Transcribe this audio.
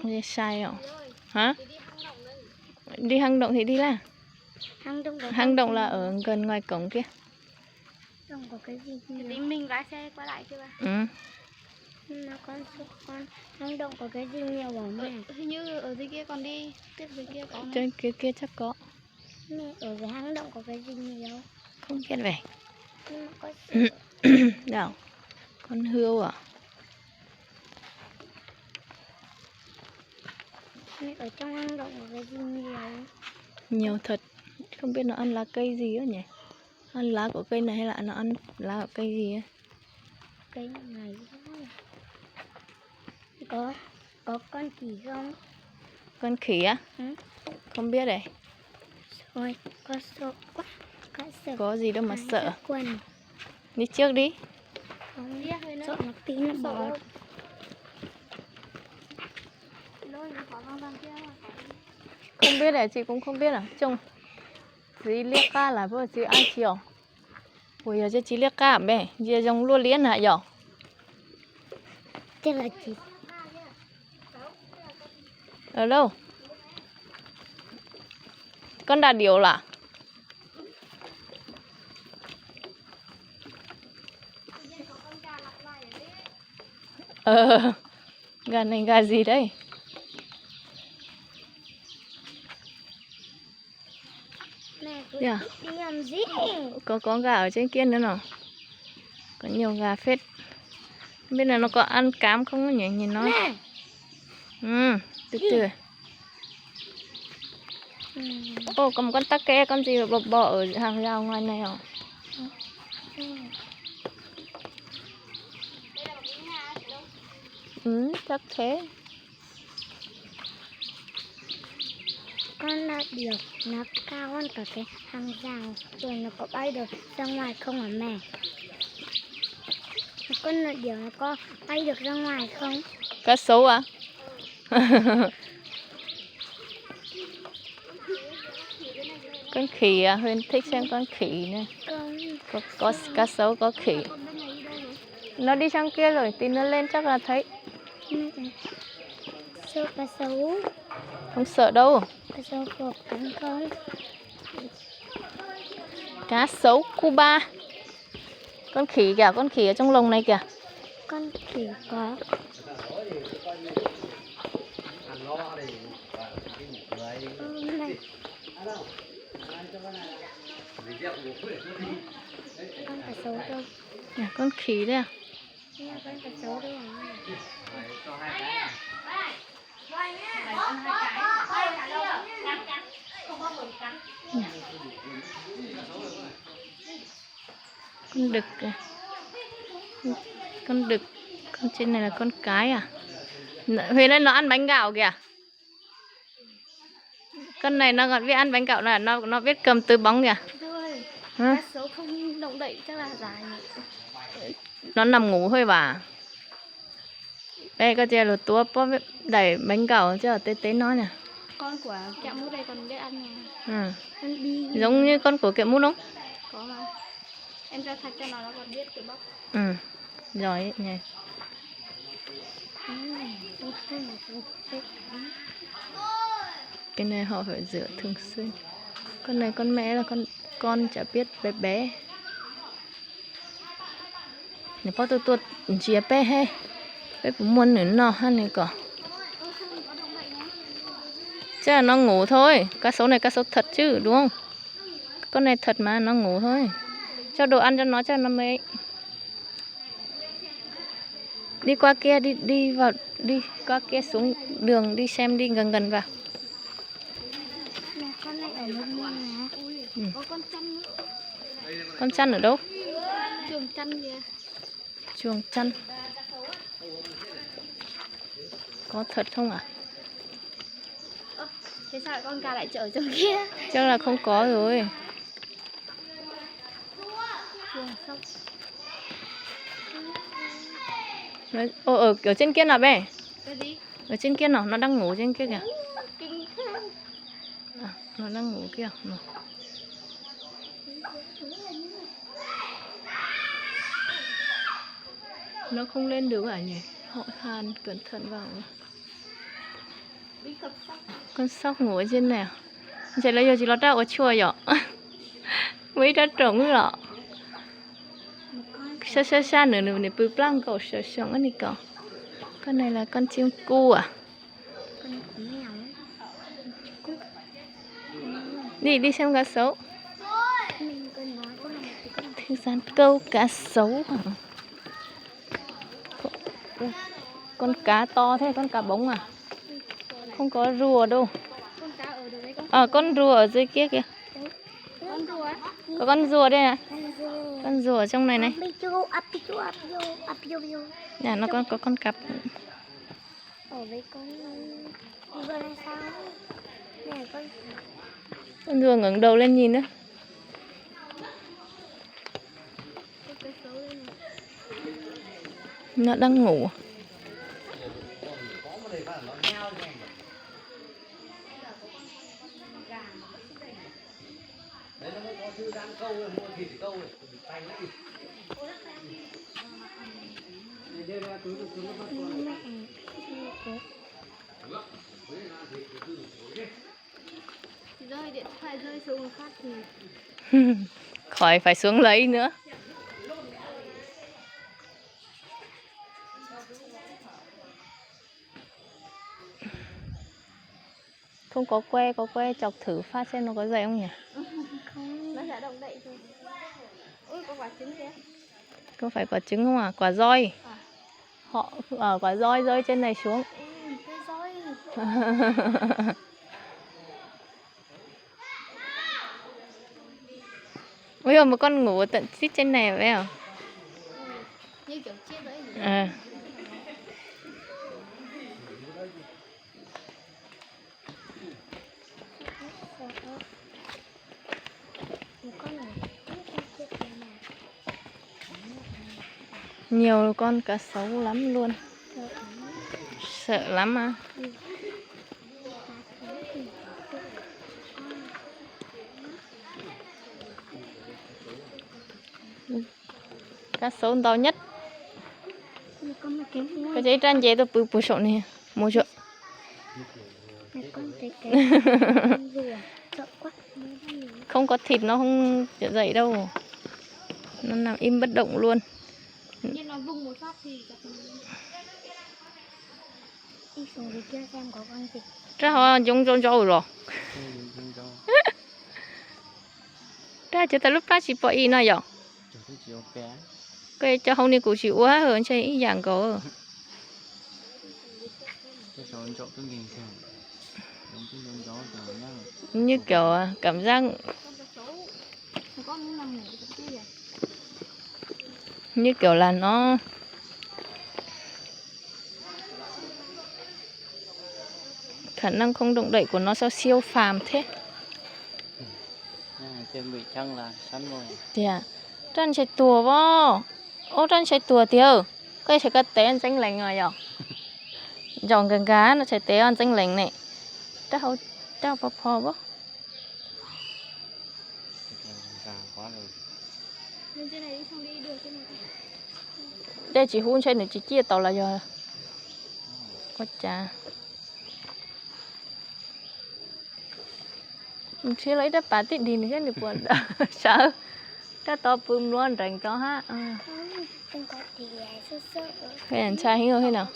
Nghe sai không? Hả? Đi hang động thì đi là hang động là ở gần ngoài cổng kia. Không có cái gì thì mình lái xe qua lại chứ ba. Ừ. Mà con hang động có cái gì nhiều không mẹ? Hình như ở dưới kia còn đi tiếp dưới kia có. Trên kia chắc có. Mẹ ở cái hang động có cái gì nhiều? Không biết về. Nhưng mà có Đâu? Con hươu à? mẹ ở trong hang động có cái gì nhiều? Nhiều thật. Không biết nó ăn lá cây gì á nhỉ? Ăn lá của cây này hay là nó ăn lá của cây gì ấy? Cây này thôi. Có con khỉ không? Con khỉ á? Ừ. Không biết đấy. Rồi, có sợ quá. Có gì đâu mà sợ. Quần. Đi trước đi. Không biết sợ nó tí nó bỏ. Không biết đấy, chị cũng không biết à. Trông chị liếc ca là vừa chị ai chiều. Ui giờ chị liếc ca bè, giờ dòng lúa liến hả giờ? Thế là chị. Ở đâu? Con đà điểu là? Gà này gà gì đây? Mẹ cứ Yeah. đi làm gì? Có con gà ở trên kia nữa nào? Có nhiều gà phết. Không biết là nó có ăn cám không nhỉ? Nhìn nó. Ừ, từ từ. Ô, có một con tắc kè, con gì bò ở hàng rào ngoài này hả? Ừ, chắc thế. Con là điểu nó cao hơn cả cái hàng rào, rồi nó có bay được ra ngoài không hả mẹ? Con là điểu nó có bay được ra ngoài không? Cá sấu à? Con khỉ à? Huyền thích xem con khỉ này. Có cá sấu, có khỉ. Nó đi sang kia rồi, tí nó lên chắc là thấy. Sợ cá sấu. Không sợ đâu. Cá sấu có cắn con. Cá sấu Cuba. Con khỉ kìa, con khỉ ở trong lồng này kìa. Con khỉ có. Này. Con cá sấu đâu? Nè, con khỉ đây à? Con cá sấu đâu hả? Con đực kìa. Con đực. Con trên này là con cái à? Huyền ơi, nó ăn bánh gạo kìa. Con này nó còn biết ăn bánh gạo, là nó biết cầm túi bóng kìa. Thôi, Hả? cá sấu không động đậy chắc là dài nhỉ. Nó nằm ngủ thôi bà. Đây có chè lột tua đẩy bánh gạo chứ ở tế nó nè. Con của kẹo mút đây còn biết ăn mà. Ừ. Con bi. Giống như con của kẹo mút không? Có mà. Em cho thạch cho nó còn biết tự bóc. Ừ. Giỏi ấy nhỉ. Cái này họ phải rửa thường xuyên. Con này con mẹ là con chả biết bé bé. Nếu có tôi chia bé he. Bé cũng muốn nữa nọ ăn này cả. Chắc là nó ngủ thôi. Cá sấu này cá sấu thật chứ đúng không? Con này thật mà nó ngủ thôi. Cho đồ ăn cho nó cho nó mới. Đi qua kia đi qua kia xuống đường đi xem đi gần vào. Con này ở một mình Ừ. có con chăn nữa. Con chăn ở đâu? Chuồng chăn kìa. Chuồng chăn. Có thật không à? Thế sao con gà lại chở trong kia? Chắc là không có rồi. Chuồng xong. Ở trên kia nào bé? Cái gì? Ở trên kia nào, nó đang ngủ trên kia kìa. Kinh. À, nó đang ngủ kìa. Nó không lên được à nhỉ? Họ Hàn cẩn thận vào. Con sóc ngủ ở trên này à? Chạy lấy giờ chỉ nó ra ở chùa vậy. Mấy đã trống rồi. Xa xa xa nữa nữa bự blanc cậu sợ sợ anh đi cậu. Con này là con chim cu à? Con của mèo. Đi đi xem cá sấu. Mình còn nói con này thì con Thư giãn câu cá sấu hả? Con cá to thế, con cá bống à? Không có rùa đâu. con cá ở đâu đấy con? Con rùa ở dưới kia kìa. Con rùa á? Có con rùa đây à? Con rùa. Con rùa ở trong này này. Dạ nó có con cặp. Ở với con rùa là sao? Này con. Con rùa ngẩng đầu lên nhìn nữa. Nó đang ngủ. Rơi điện thoại rơi xuống phát thì Khỏi phải xuống lấy nữa. Không có que chọc thử phát xem nó có dày không nhỉ? không, nó sẽ động đậy thôi. Ui có quả trứng kìa. Có phải quả trứng không à? Quả roi. À. Họ ở quả roi rơi trên này xuống. Cái roi. Ôi giời, một con ngủ ở tận xít trên này vậy à? Như kiểu chiếc đấy. À. Nhiều con cá sấu lắm luôn. Sợ lắm à. Cá sấu to nhất. Cái giấy trang giấy tôi bự sổ này. Mua chỗ. Không có thịt nó không dậy đâu. Nó nằm im bất động luôn. Nhưng nó vung một phát thì đi xuống dưới kia xem có con gì. Ra họ giống rồi. Ra cho ta lúc ra chỉ bỏ ý nó vậy. Cái cho không đi cụ chịu quá hơn chơi ý dạng có. Như kiểu cảm giác như kiểu là nó khả năng không động đậy của nó sao siêu phàm thế. Chuẩn bị chân là sẵn rồi. Dạ. Trăn chạy tùa vô. Ô trăn chạy tùa tiêu. Cái chạy cất tế ăn danh lành rồi nhở. Dòng gần cá nó chạy tế ăn danh lành này. Trao bò phò bó. Lên trên này đi xong đi được trên này. Đây chỉ hun trên này chỉ chia tàu là giờ. Ôi chà. Mình sẽ lấy đáp bà tít đi nữa được buồn. Sợ. Đã to bùm luôn rành cho ha. Không có thì sơ. Cái anh trai hiểu thế nào?